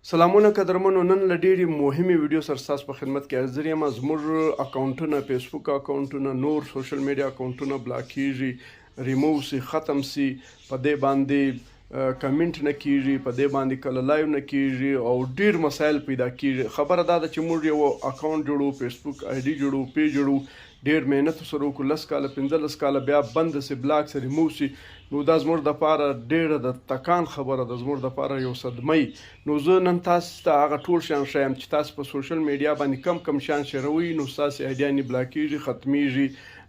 سلامونه قدرمنو نن له ډېرې مهمې ویډیو سره ستاسو په خدمت کې حاضر یم. زموږ اکاونټونه فیسبوک اکاونټونه نور سوشل میډیا اکاونټونه بلاک کیږي، ریموو سي، ختم سي، په دې باندې کمنټ نه کیږي، په دې باندې کله لایو نه کیږي او ډېر مسایل پیدا کیږي. خبره دا ده چې موږ یو اکاونټ جوړو، فیسبوک آی ډي جوړو، پیج جوړو، ډېر مهنت سره وکړو، 10 کاله 15 کاله، بیا بند سي، بلاک سي، ریموو سي. نو دا زموږ دپاره ډېره د تکان خبره ده، زموږ دپاره یو صدمه. نو زه نن تاسو ته هغه ټول شیان ښیم چې تاسو په سوشل میډیا باندې کم شیان شیروئ نو ستاسې ایډیانې بلاکیږي، ختمیږي.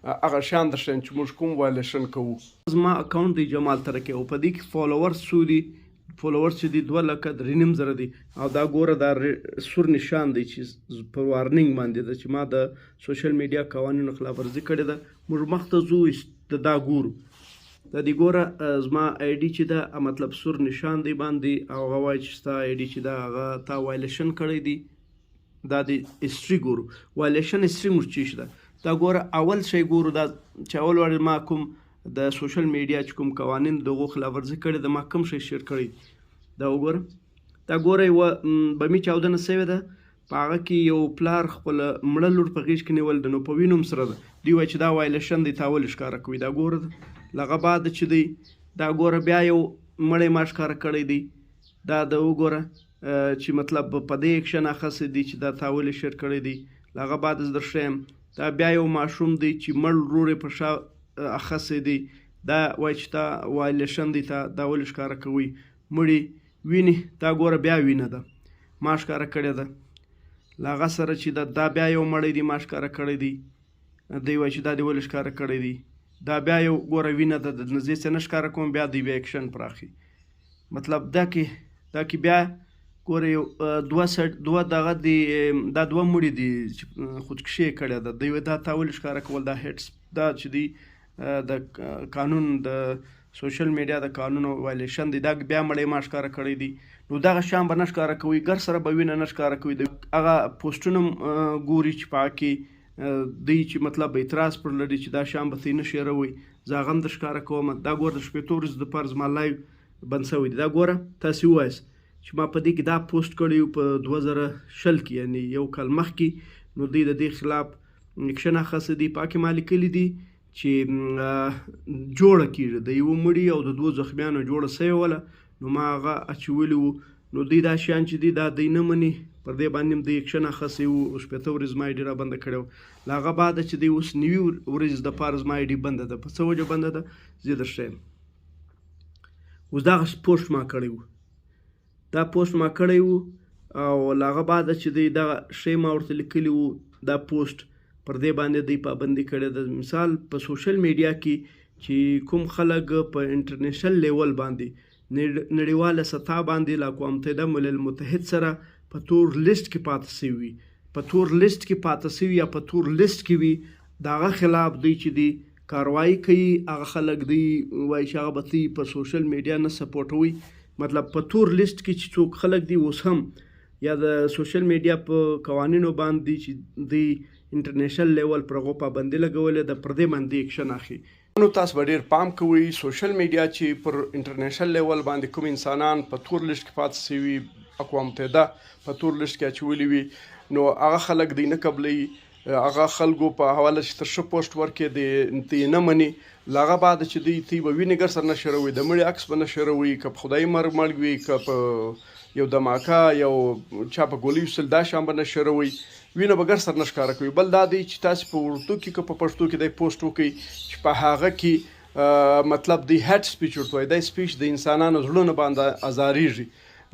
هغه شیان درښیم چې موږ کوم وایلیشن کوو. زما اکاونټ دی جمال ترکی او په دې کې فالوورز څو دي؟ فالوورز چې دي 2,03,000 دي او دا ګوره دا سور نشان دی چې په وارننګ باندې ده چې ما د سوشل میډیا قوانینو خلاف ورزي کړې ده. موږ مخته ځو دا ګورو. دا دی ګوره زما آی ډي چې ده مطلب سور نشان دی باندې او هغه وایي چې ستا آی ډي چې ده هغه تا وایلیشن کړی دی. دا د هسټري ګورو، وایلیشن هسټري موږ چې ده دا ګوره اول شی ګورو. دا چې اول وړ ما کوم د سوشل میډیا چې کوم قوانین د هغو خلاف ورزي کړې ده، ما کوم شی شیر کړی دا وګوره. دا ګوره یوه بمي چاودنه سوې ده، په هغه کې یو پلار خپل مړه لور په غېږ کې نیول ده، نو په وینو سره ده. دوی وایي چې دا وایلیشن دی، تا ولې ښکاره کوي. دا ګوره لغه بعد چې دی دا ګوره بیا یو مړی ما ښکاره کړی دی. دا د وګوره چې مطلب په دې اکشن اخیستی دی چې دا تا ولې شیر کړی دی. لغه بعد زه درښیم دا بیا یو ماشوم دی چې مړ ورور یې په شا اخیستی دی. دا وایي چې تا وایلیشن دی، تا دا ولې ښکاره کوي. مړي وینې دا ګوره بیا وینه ده ما ښکاره کړې ده. له هغه سره چې دا بیا یو مړی دی ما ښکاره کړی دی. دی وایي چې دا دې ولې ښکاره کړی دی. دا بیا یو ګوره وینه ده، د نزدې څه نه ښکاره کوم، بیا دی بیا اکشن پراخي. مطلب دا کې بیا ګوره یو دوه دغه دی، دا دوه مړي دي چې خودکشي یې کړې ده. دوی دا تا ولې ښکاره کول، دا هیټس دا چې دی د قانون د سوشل میډیا د قانون وایلیشن دی. دا بیا مړی ما ښکاره کړی دی. نو دغه شیان به نه ښکاره کوي، ګر سره به وینه نه ښکاره کوي. هغه پوسټونه ګوري چې په هغه کې دی چې مطلب اعتراض پر لري چې دا شیان به ته نه شیروئ. زه هغه هم در ښکاره کوم. دا ګوره د شپېتو ورځو دپاره زما لایو بند شوی دی. دا ګوره تاسې ووایاست چې ما په دې کې دا پوسټ کړی و په 2020 کې، یعنې یو کال مخکې. نو دوی د دې خلاف اکشن اخیستی دی. په هغه کې ما لیکلي دي چې جوړه کېږي د یوه مړي او د دوو زخمیانو جوړه سوې وله. نو ما هغه اچولي وو. نو دوی دا شیان چې دي دا دوی نه مني، پر دې باندې هم دوی اکشن اخیستی وو. 15 ورځې زما آی ډي را بنده کړې وه. له هغه بعده چې دوی اوس 90 ورځې دپاره زما آی ډي بنده ده. په څه وجه بنده ده زه درښیم. اوس دغه پوسټ ما کړی وو، دا پوسټ ما کړی وو او له هغه بعده چې دوی دغه شی ما ورته لیکلي وو، دا پوسټ پر دې باندې دوی پابندي کړې ده. مثال په سوشل میډیا کې چې کوم خلک په انټرنیشنل لیول باندې نړیواله سطح باندې له اقوام متحده ملل متحد سره په تور لیست کې پاته سوي وي، په تور لیست کې پاته سوي یا په تور لیست کې وي، د هغه خلاف دوی چې دی کاروایي کوي. هغه خلک دوی وایي چې هغه به تی په سوشل میډیا نه سپورټوي. مطلب په تور لیست کې چې څوک خلک دی اوس هم یا د سوشل میډیا په قوانینو باندې چې دوی انټرنیشنل لیول پر هغو پابندي لګولې ده، پر دې باندې اکشن اخلي. نو تاسو به ډېر پام کوئ سوشل میډیا چې پر انټرنیشنل لیول باندې کوم انسانان په تور لیست کې پاتې سوي، اقوام متحده په تور لیست کې اچولي وي، نو هغه خلک دی نه قبلوي. هغه خلکو په حواله چې تر ښه پوسټ ورکړي دی نه مني. له هغه بعد چې دوی تی به وینې ګر سره نه شیروي، د مړي عکس به نه شیروي، که په خدایي مرګ مړ وي، که په یو دماکه یو چا په ګولۍ وسل، دا شیان به نه شیروي. وینه به ګر سره نه ښکاره کوي. بل دا دی چې تاسې په اردو کې که په پښتو کې دی پوسټ وکړئ چې په هغه کې مطلب دی هیټ سپیچ ورته وایي، دا سپیچ د انسانانو زړونه باندې ازاریږي.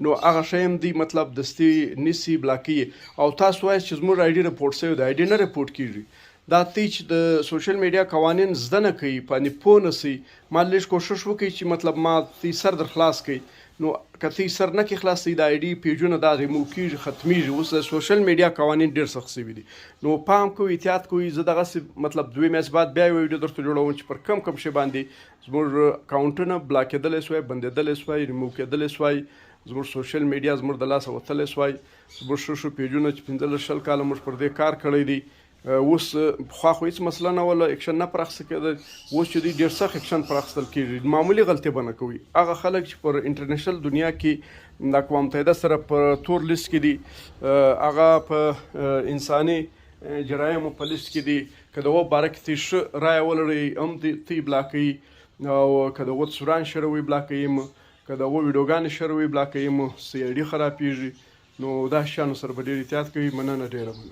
نو هغه شی هم دی مطلب دستي نیسي، بلاکوي. او تاسو وایئ چې زموږ آی ډي رپورټ شوی دی، آی ډي نه رپورټ کېږي. دا تی چې د سوشل میډیا قوانین زده نه کوي، باندې پوه نه سي. ما لږ کوشش وکړئ چې مطلب ما تی سر در خلاص کړئ. نو که تی سر نه کې خلاص دی د آی ډي پیجونه دا ریموو کېږي، ختمیږي. اوس د سوشل میډیا قوانین ډېر سخت شوي دي. نو پام کوئ، احتیاط کوئ. زه دغسې مطلب 2 میاشتې بعد بیا یو ویډیو درته جوړوم چې پر کم شی باندې زموږ اکاونټونه بلاک کېدلی سوی، بندېدلی سوی، ریموو کېدلی سوی، زموږ سوشل میډیا زموږ د لاسه وتلی سوی. زموږ ښه پیجونه چې 15-20 کاله موږ پر دې کار کړی دی، اوس پخوا خو هېڅ مسله نه وله اکشن نه پراخسته کېده اوس چې دوی ډېر سخت اکشن پراخیستل کېږي معمولي غلطۍ به نه کوي هغه خلک چې پر انټرنیشنل دنیا کې د اقوام متحده سره په تور لیست کې دي هغه په انساني جرایمو په لیست کې دي که د هغو باره کې تی ښه رایه ولرئ هم تی بلاکوي او که د هغو تصویران شروي بلاکوي م که د هغو ویډیوګانې شروي بلاکوي م CID خرابېږي نو دا شیانو سره به ډېر احتیاط کوي مننه ډېره